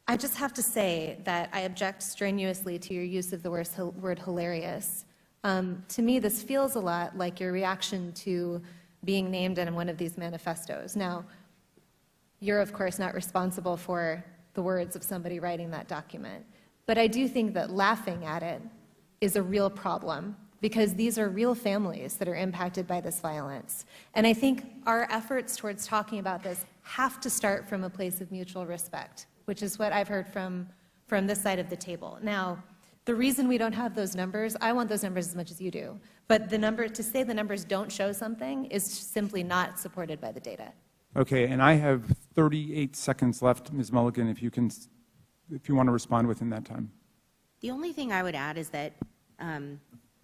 I just have to say that I object strenuously to your use of the word hilarious. To me, this feels a lot like your reaction to being named in one of these manifestos. Now, you're of course not responsible for the words of somebody writing that document, but I do think that laughing at it is a real problem, because these are real families that are impacted by this violence. And I think our efforts towards talking about this have to start from a place of mutual respect, which is what I've heard from this side of the table. Now, the reason we don't have those numbers, I want those numbers as much as you do, but to say the numbers don't show something is simply not supported by the data. Okay, and I have 38 seconds left, Ms. Mulligan, if you want to respond within that time. The only thing I would add is that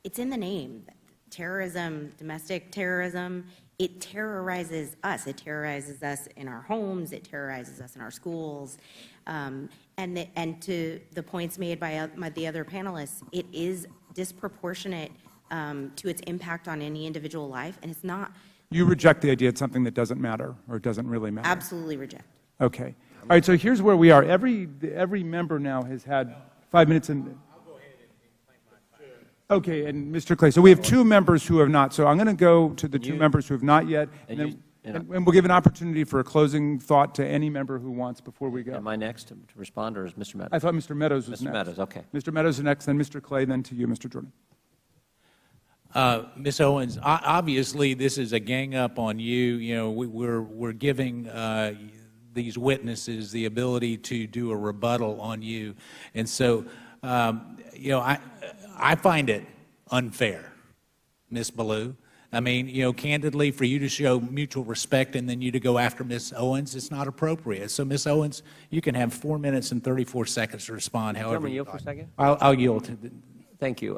it's in the name. Terrorism, domestic terrorism, it terrorizes us. It terrorizes us in our homes. It terrorizes us in our schools. And to the points made by the other panelists, it is disproportionate to its impact on any individual life, and it's not. You reject the idea it's something that doesn't matter, or it doesn't really matter? Absolutely reject. Okay. All right, so here's where we are. Every member now has had 5 minutes and... Okay, and Mr. Clay, so we have 2 members who have not. So I'm going to go to the 2 members who have not yet, and we'll give an opportunity for a closing thought to any member who wants before we go. Am I next to respond, or is Mr. Meadows? I thought Mr. Meadows was next. Mr. Meadows, okay. Mr. Meadows is next, then Mr. Clay, then to you, Mr. Jordan. Ms. Owens, obviously this is a gang up on you. You know, we're giving these witnesses the ability to do a rebuttal on you, and so you know, I find it unfair, Ms. Ballou. I mean, you know, candidly, for you to show mutual respect and then you to go after Ms. Owens, it's not appropriate. So, Ms. Owens, you can have 4 minutes and 34 seconds to respond. However, yield for a second. I'll yield to. Thank you.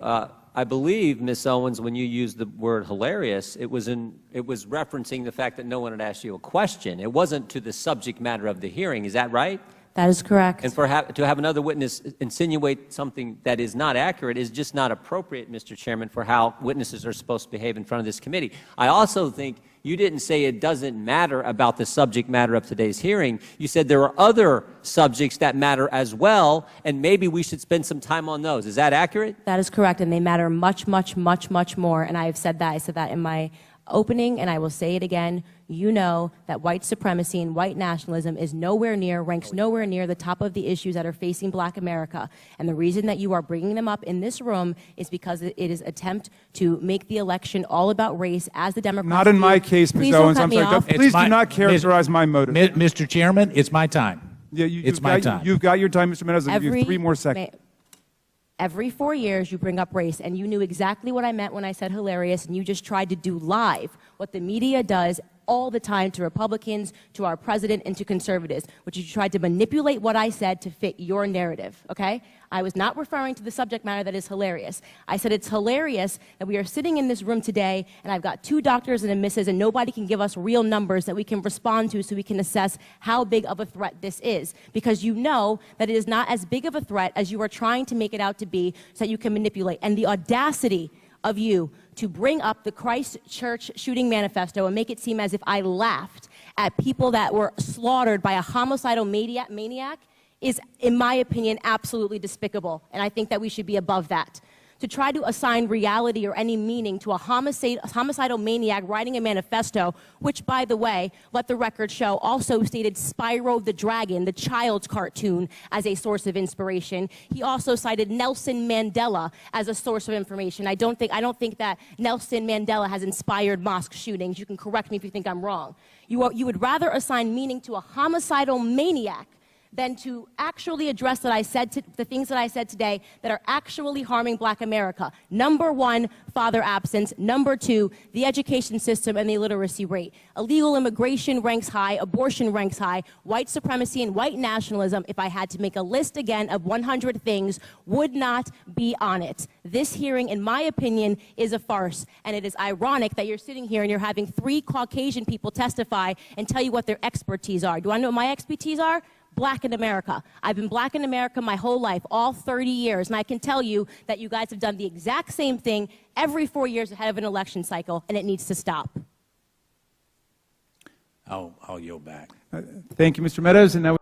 I believe, Ms. Owens, when you used the word hilarious, it was referencing the fact that no one had asked you a question. It wasn't to the subject matter of the hearing. Is that right? That is correct. And to have another witness insinuate something that is not accurate is just not appropriate, Mr. Chairman, for how witnesses are supposed to behave in front of this committee. I also think you didn't say it doesn't matter about the subject matter of today's hearing. You said there are other subjects that matter as well, and maybe we should spend some time on those. Is that accurate? That is correct, and they matter much, much, much, much more. And I have said that. I said that in my opening, and I will say it again. You know that white supremacy and white nationalism is ranks nowhere near the top of the issues that are facing Black America. And the reason that you are bringing them up in this room is because it is an attempt to make the election all about race, as the Democrats Not in my case, Ms. Owens. I'm sorry. Please do not characterize my motive. Mr. Chairman, it's my time. Yeah, it's my time. You've got your time, Mr. Meadows. I'll give you 3 more seconds. Every 4 years, you bring up race, and you knew exactly what I meant when I said hilarious, and you just tried to do live what the media does all the time to Republicans, to our president, and to conservatives, which you tried to manipulate what I said to fit your narrative, okay? I was not referring to the subject matter that is hilarious. I said it's hilarious that we are sitting in this room today, and I've got 2 doctors and a missus, and nobody can give us real numbers that we can respond to so we can assess how big of a threat this is. Because you know that it is not as big of a threat as you are trying to make it out to be, so that you can manipulate. And the audacity of you to bring up the Christchurch shooting manifesto and make it seem as if I laughed at people that were slaughtered by a homicidal maniac is, in my opinion, absolutely despicable. And I think that we should be above that. To try to assign reality or any meaning to a homicidal maniac writing a manifesto, which, by the way, let the record show, also stated Spyro the Dragon, the child's cartoon, as a source of inspiration. He also cited Nelson Mandela as a source of information. I don't think that Nelson Mandela has inspired mosque shootings. You can correct me if you think I'm wrong. You would rather assign meaning to a homicidal maniac than to actually address the things that I said today that are actually harming Black America. Number 1, father absence. Number 2, the education system and the illiteracy rate. Illegal immigration ranks high, abortion ranks high, white supremacy and white nationalism, if I had to make a list again of 100 things, would not be on it. This hearing, in my opinion, is a farce, and it is ironic that you're sitting here and you're having 3 Caucasian people testify and tell you what their expertise are. Do I know what my expertise are? Black in America. I've been Black in America my whole life, all 30 years, and I can tell you that you guys have done the exact same thing every 4 years ahead of an election cycle, and it needs to stop. I'll yield back. Thank you, Mr. Meadows. And now